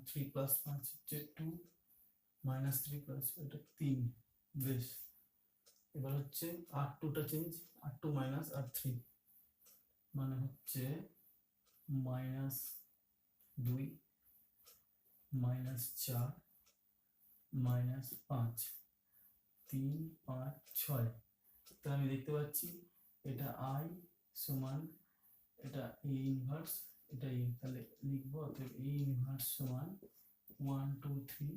3 প্লাস 5 হচ্ছে 2, মাইনাস 3 প্লাস এটা 3, বেশ। এবার হচ্ছে R2টা চেঞ্জ, R2 মাইনাস R3 মানে হচ্ছে মাইনাস 2 মাইনাস 4 মাইনাস 5, 3 5 6, তাহলে আমি দেখতে পাচ্ছি এটা I সমান এটা A ইনভার্স, এটা A, তাহলে লিখবো অতএব A ইনভার্স সমান 1 2 3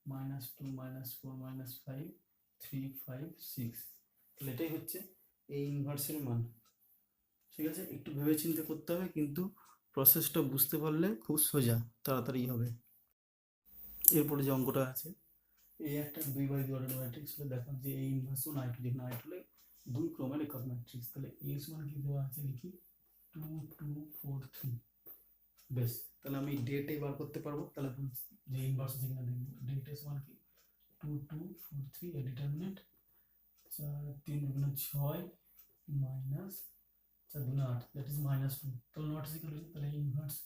মাইনাস 2 মাইনাস 4 মাইনাস 5 3 5 6, তাহলে এটাই হচ্ছে A ইনভার্সের মান, ঠিক আছে। একটু ভেবেচিন্তে করতে হবে, কিন্তু প্রসেসটা বুঝতে পারলে খুব সোজা, তাড়াতাড়ি হবে। এরপরে যে অঙ্কটা আছে, এই একটা 2 বাই 2 অর্ডার ম্যাট্রিক্স হলে দেখাম যে A ইনভার্স ও I2, যেখানে I2 হলে 2 ক্রমের একক ম্যাট্রিক্স, তাহলে A সমান কি দেওয়া আছে লিখি 2 2 4 3, বেশ। তাহলে আমি ডেটে বার করতে পারবো, তাহলে যে ইনভার্স আছে কিনা দেখবো, ডেটে সমান কি 2 2 4 3, এর ডিটারমিনেন্ট 4 3 গুণ 6 মাইনাস 4 গুণ 8, দ্যাট ইজ মাইনাস 2, তাহলে নট ইজ ইকুয়াল টু, তাহলে ইনভার্স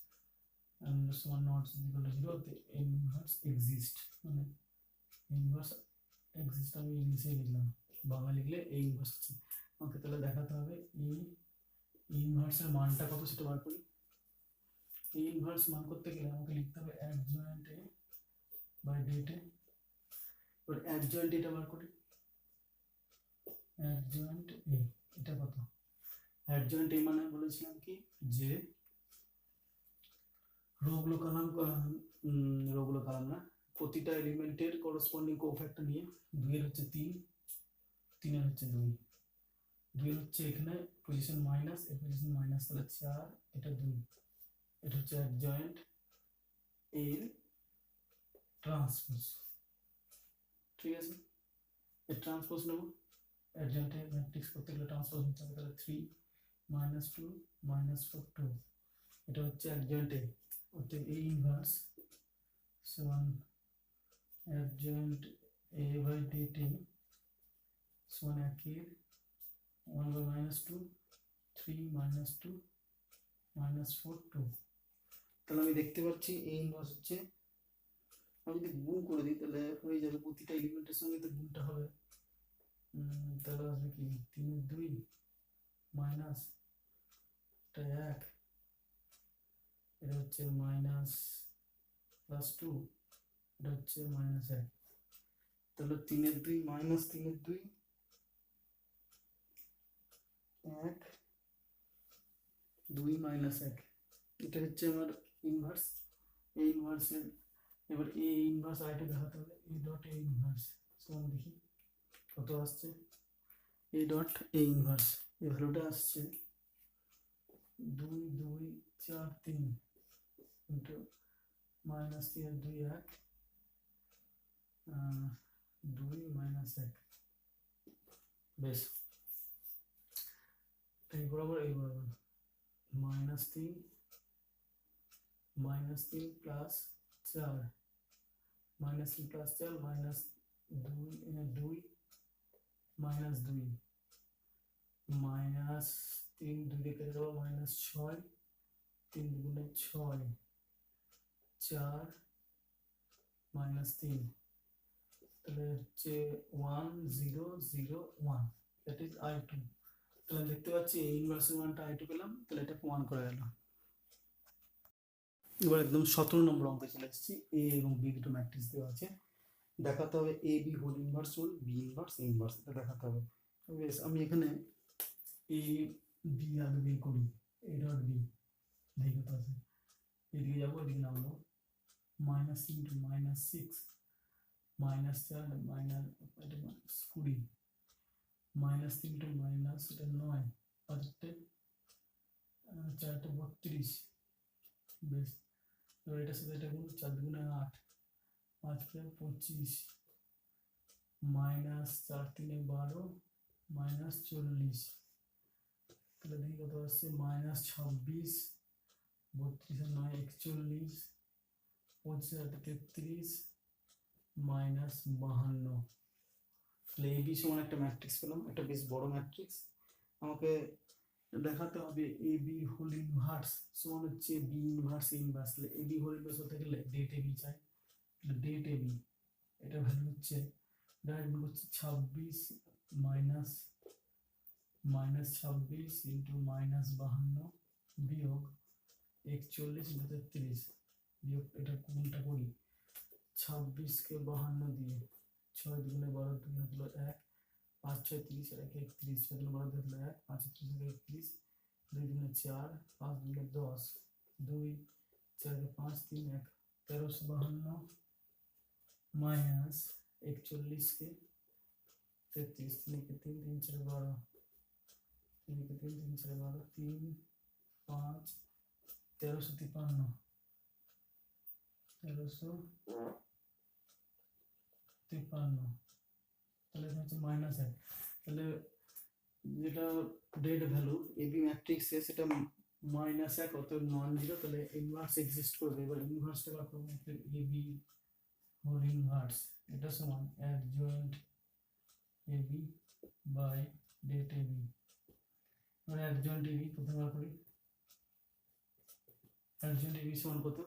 সমান নট ইজ ইকুয়াল টু 0, তে ইনভার্স এক্সিস্ট, মানে ইনভার্স এক্সিস্ট আমি ইংলিশে লিখলাম, বাংলা লিখলে এই ইনভার্স আছে। ওকে, তাহলে দেখাতে হবে এই ইনভার্সের মানটা কত সেটা বার করি। এই ইনভার্স মান করতে গেলে আমাকে লিখতে হবে অ্যাডজয়েন্ট এ বাই ডেট এ, এবার অ্যাডজয়েন্ট এটা বার করি, অ্যাডজয়েন্ট এ এটা কত, অ্যাডজয়েন্ট এ মানে বলেছিলাম কি যে রোগুলো কলাম না, প্রতিটা এলিমেন্টের করসপন্ডিং কোফ্যাক্টর নিয়ে, 2 এর হচ্ছে 3, 3 এর হচ্ছে 2, 2 এর হচ্ছে এখানে পজিশন মাইনাস, এর পজিশন মাইনাস, তাহলে 4, এটা 2, এটা হচ্ছে অ্যাডজয়েন্ট এর ট্রান্সপোজ, ঠিক আছে। এর ট্রান্সপোজ নেব, অ্যাডজয়েন্ট এর ম্যাট্রিক্স করতে গেলে ট্রান্সপোজ নিতে হবে, তাহলে 3 মাইনাস 2 মাইনাস 4 2, এটা হচ্ছে অ্যাডজয়েন্ট এ, অতএব A ইনভার্স সমান অ্যাডজয়েন্ট A বাই ডেট এ সমান 1 বাই মাইনাস 2 3 মাইনাস 2 মাইনাস 4 2, তাহলে আমি দেখতে পাচ্ছি A ইনভার্স হচ্ছে, আমি যদি গুণ করে দিই তাহলে হয়ে যাবে, প্রতিটা এলিমেন্টের সঙ্গে তো গুণটা হবে, তাহলে আসবে কি 3 এর 2 মাইনাস এটা 1, এটা হচ্ছে মাইনাস প্লাস 2, এটা হচ্ছে মাইনাস 1, তাহলে 3 এর 2 মাইনাস 3 এর 2 1 2 মাইনাস 1, এটা হচ্ছে আমার ইনভার্স। এই ইনভার্সের এবার A ইনভার্স I2 দেখাতে হবে, A ডট A ইনভার্স সমান দেখি কত আসছে, A ডট A ইনভার্স এই ভ্যালুটা আসছে 2 2 4 3 ইন্টু মাইনাস 3 এর 2 1 2 মাইনাস 1, বেশ। এই বরাবর minus 3 plus 4 minus 3 plus 4 minus 2 minus 2 minus 3 2 দিয়ে কেটে দেবো, মাইনাস 6 3 দুগুণে 6 4 মাইনাস 3 তাহলে হচ্ছে 1 0 0 1, দ্যাট ইজ I2। তাহলে দেখতে পাচ্ছি এই ইনভার্সের মানটা I2 পেলাম, তাহলে এটা প্রমাণ করা গেল। এবার একদম 17 নম্বর অঙ্কে চলে এসেছি। এ এবং বি দুটো ম্যাট্রিক্স দেওয়া আছে, দেখাতে হবে A B whole inverse whole B inverse inverse, এটা দেখাতে হবে। বেশ, আমি এখানে এ বি আগে বের করি। এ ডট বি দেখে কত আছে, এদিকে যাবো, এদিকে নামবো, minus into minus 6 minus 4 minus 20 minus 3 into minus এটা 9 পাঁচটা 4টা 32। বেশ, এবার এটার সাথে এটা গুণ, 4 দুগুণে 8 5 25 মাইনাস 4 3 12 মাইনাস 40। তাহলে দেখি কত আসছে, মাইনাস 26 32 আর 9 41 25 আর 33 মাইনাস 52। তাহলে এ বি সমান একটা ম্যাট্রিক্স পেলাম, একটা বেশ বড় ম্যাট্রিক্স। আমাকে দেখাতে হবে এ বি হোল ইনভার্স সমান হচ্ছে বি ইনভার্স ইনভার্স। তাহলে এ বি হোল ইনভার্স হতে গেলে ডেট এ বি চাই। ডেট এ বি এটা ভ্যালু হচ্ছে ডাইরেক্ট হচ্ছে 26 মাইনাস 26 ইন্টু মাইনাস 52 বিয়োগ 41 ইন্টু 33 বিয়োগ, এটা কোনটা করি, 26 কে 52 দিয়ে 6 দুগুণে 12 2 হলো 1 5 6 30 আর 1 31 6 দুগুণে 12 হলো 1 5 30 31 2 দুগুণে 4 5 দুগুণে 10 2 4 5 3 1 1352 মাইনাস 41 কে 33 3 কে 3 3 4 12 3 কে 3 3 4 12 3 5 1353 তাহলে এটা হচ্ছে মাইনাস 1। তাহলে যেটা ডেট ভ্যালু এ বি ম্যাট্রিক্সে সেটা মাইনাস 1 অতএব নন জিরো, তাহলে ইনভার্স এক্সিস্ট করবে। এবার ইনভার্সটা বার করবো, এ বি হোল ইনভার্স এটা সমান adjoint A B by det A B. এবার অ্যাডজয়েন্ট এ বি প্রথমে বার করি, অ্যাডজয়েন্ট এ বি সমান কত,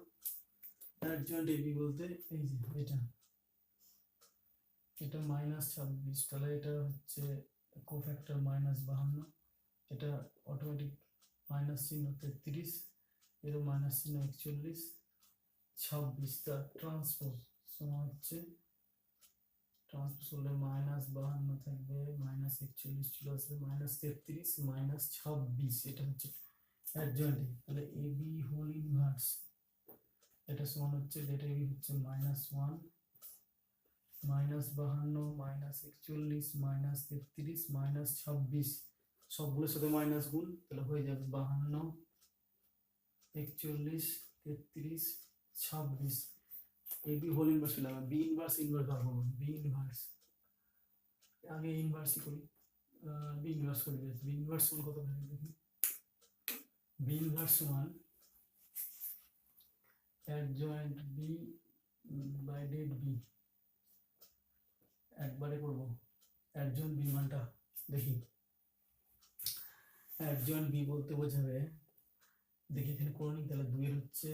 অ্যাডজয়েন্ট এ বি বলতে এই যে এটা মাইনাস 26, তাহলে এটা হচ্ছে কোফ্যাক্টর মাইনাস 52, এটা অটোমেটিক মাইনাস চিহ্ন 33, এর মাইনাস চিহ্ন 41 26, তার ট্রান্সপোজ সমান হচ্ছে ট্রান্সপোজ হলে মাইনাস 52 থাকবে মাইনাস 41 চলে আসবে মাইনাস 33 মাইনাস 26, এটা হচ্ছে অ্যাডজয়েন্ট। তাহলে এ বি হোল ইনভার্স এটা সমান হচ্ছে ডেটা এ বি হচ্ছে minus 1 minus 52 minus 41 minus 33 minus 26, সবগুলোর সাথে মাইনাস গুণ, তাহলে হয়ে যাবে 52 41 33 26। এ বি হোল ইনভার্স পেলাম। বি ইনভার্স ইনভার্স বার করবো, বি ইনভার্স আগে ইনভার্সই করি, বি ইনভার্স করি। বি ইনভার্স সমান কত ভ্যালু দেখি, বি ইনভার্স সমান adjoint B by det B. একবারে করব অ্যাডজয়েন্ট বি মানটা দেখি, অ্যাডজয়েন্ট বি বলতে বোঝাবে, দেখি এখানে করে নিই, তাহলে 2 এর হচ্ছে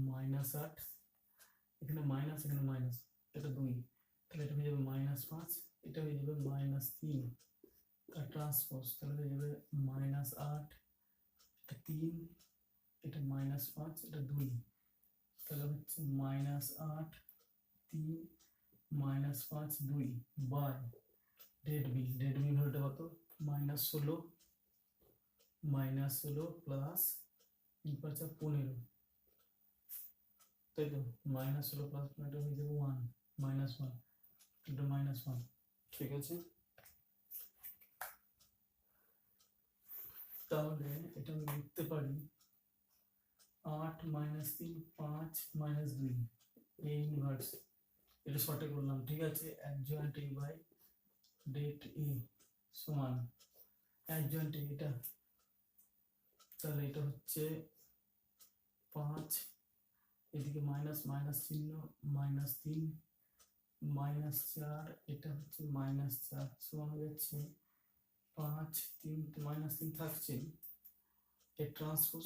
মাইনাস 8, এখানে মাইনাস এখানে মাইনাস, এটা 2, তাহলে এটা হয়ে যাবে মাইনাস 5, এটা হয়ে যাবে মাইনাস 3, তার ট্রান্সপোজ তাহলে হয়ে যাবে মাইনাস 8 এটা 3, এটা মাইনাস 5 এটা 2, তাহলে হচ্ছে minus 8 3 minus 5 2 by det B. Det B ভ্যালুটা কত, মাইনাস 16 প্লাস 15, তাই তো, মাইনাস 16 প্লাস 15 হয়ে যাবে 1 মাইনাস 1, এটা মাইনাস 1, ঠিক আছে। তাহলে এটা আমি লিখতে পারি 8 মাইনাস 3 5 মাইনাস 2 এ ইনভার্স, এটা শর্টে করলাম, ঠিক আছে। অ্যাডজয়েন্ট এ বাই ডেট এ সমান অ্যাডজয়েন্ট এ এটা, তাহলে এটা হচ্ছে 5, এদিকে মাইনাস মাইনাস চিহ্ন মাইনাস 3 মাইনাস 4, এটা হচ্ছে মাইনাস 4 সমান হয়ে যাচ্ছে 5 3 মাইনাস 3 থাকছে, এর ট্রান্সপোজ,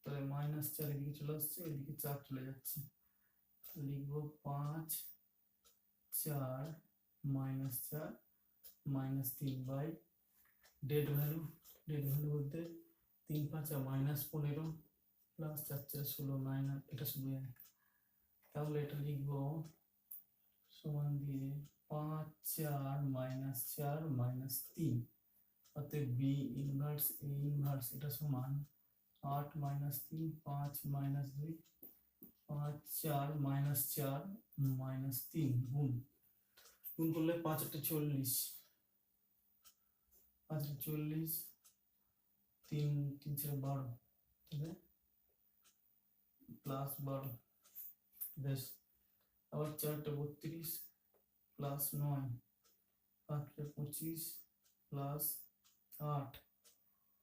তাহলে মাইনাস 4 এদিকে চলে আসছে, এদিকে 4 চলে যাচ্ছে, লিখবো 5 4 -4 -3 বাই ডেড ভ্যালু বলতে 3 5 -15 প্লাস 4 4 16 মাইনাস এটা শুধু 1, তাহলে এটা লিখবো সমান দিয়ে 5 4 -4 -3, অতএব বি ইনভার্স এ ইনভার্স এটা সমান 8 -3 5 -2 5 4 -4 -3 গুণ করলে 5 8 40 5 8 40 3 3 4 12, ঠিক আছে, প্লাস 12 বেশ, আবার 4 32 প্লাস 9 5 25 প্লাস 8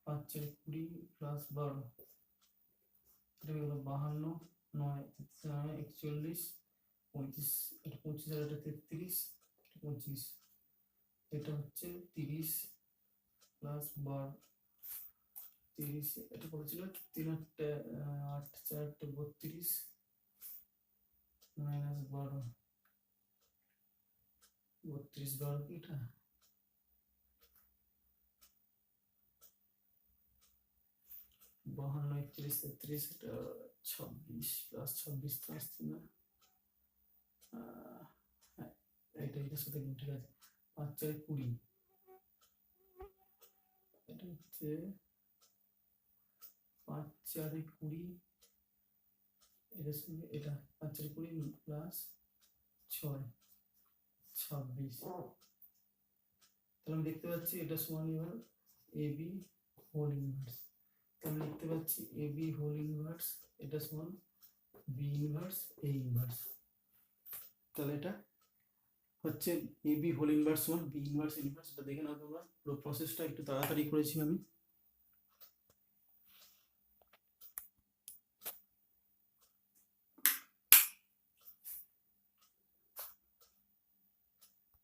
5 4 20 প্লাস 12, এটা হলো 52 9 41 35 এটা 25 আর এটা 33 25, এটা হচ্ছে 30 প্লাস 12 30, এটা কত ছিল 3 8 4 32 মাইনাস 12 32 12 কি এটা 52 31 33 এটা 26 প্লাস 26 তো আসছে না, এটার সাথে ঠিক আছে 5 4 20, এটা হচ্ছে 5 4 20, এটার সঙ্গে এটা 5 4 20 প্লাস 6 26, তাহলে আমি দেখতে পাচ্ছি এটা সমান এবার এ বি হোল ইনভার্স, তাহলে লিখতে পাচ্ছি এ বি হোল ইনভার্স এটা সমান বি ইনভার্স এ ইনভার্স, তাহলে এটা হচ্ছে এ বি হোল ইনভার্স সমান বি ইনভার্স ইনভার্স, এটা দেখে নাও তোমরা, পুরো প্রসেসটা একটু তাড়াতাড়ি করেছি আমি।